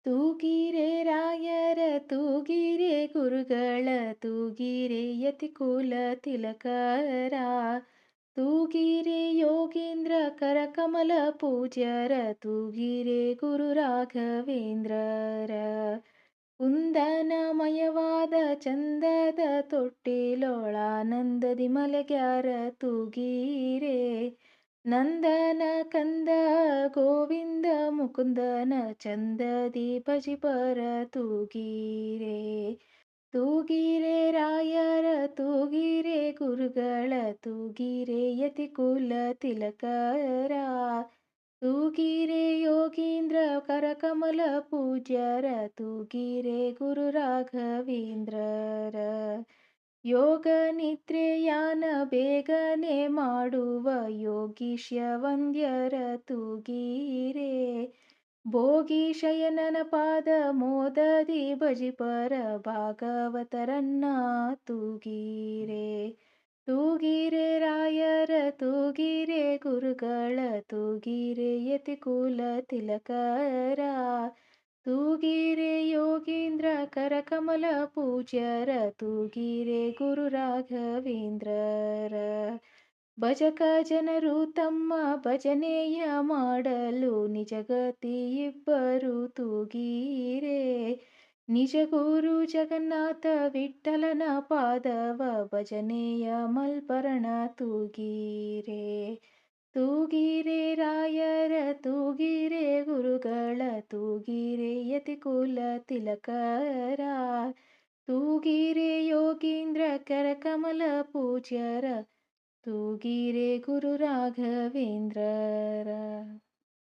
ತೂಗಿರೆ ರಾಯರ ತೂಗಿರೆ ಗುರುಗಳ ತೂಗಿರೆ ಯತಿಕುಲ ತಿಲಕರ ತೂಗಿರೆ ಯೋಗೀಂದ್ರ ಕರಕಮಲ ಪೂಜ್ಯರ ತೂಗಿರೆ ಗುರು ರಾಘವೇಂದ್ರರ ಕುಂದನಮಯವಾದ ಚಂದದ ತೊಟ್ಟಿಲೊಳಾನಂದದಿ ಮಲಗ್ಯಾರ ತೂಗೀರೆ ನಂದನ ಕಂದ ಗೋವಿಂದ ಮುಕುಂದನ ಚಂದದಿ ಭಜಿಪರ ತೂಗೀರೆ ತೂಗಿರೆ ರಾಯರ ತೂಗಿರೆ ಗುರುಗಳ ತೂಗಿರೆ ಯತಿಕುಲ ತಿಲಕರ ತೂಗಿರೆ ಯೋಗೀಂದ್ರ ಕರಕಮಲ ಪೂಜ್ಯರ ತೂಗಿರೆ ಗುರು ರಾಘವೇಂದ್ರರ ಯೋಗ ನಿದ್ರೆಯಾನ ಬೇಗನೆ ಮಾಡುವ ಯೋಗೀಶ್ಯ ವಂದ್ಯರ ತೂಗೀರೆ ಭೋಗಿ ಶಯನನ ಪಾದ ಮೋದದಿ ಭಜಿಪರ ಭಾಗವತರನ್ನ ತೂಗೀರೆ ತೂಗಿರೆ ರಾಯರ ತೂಗಿರೆ ಗುರುಗಳ ತೂಗಿರೆ ಯತಿಕುಲ ತಿಲಕರ ತೂಗಿರೆ ಯೋಗೀಂದ್ರ ಕರಕಮಲ ಪೂಜ್ಯರ ತೂಗಿರೆ ಗುರು ರಾಘವೇಂದ್ರರ ಭಜಕ ಜನರು ತಮ್ಮ ಭಜನೆಯ ಮಾಡಲು ನಿಜಗತಿ ಇಬ್ಬರು ತೂಗೀರೆ ನಿಜ ಗುರು ಜಗನ್ನಾಥ ವಿಠ್ಠಲನ ಪಾದವ ಭಜನೆಯ ಮಲ್ಪರಣ ತೂಗೀರೆ ತೂಗಿರೆ ರಾಯರ ತೂಗಿರೆ ಗುರುಗಳ ತೂಗಿರೆ ಯತಿಕುಲ ತಿಲಕರ ತೂಗಿರೆ ಯೋಗೀಂದ್ರ ಕರಕಮಲ ಪೂಜ್ಯರ ತೂಗಿರೆ ಗುರು ರಾಘವೇಂದ್ರರ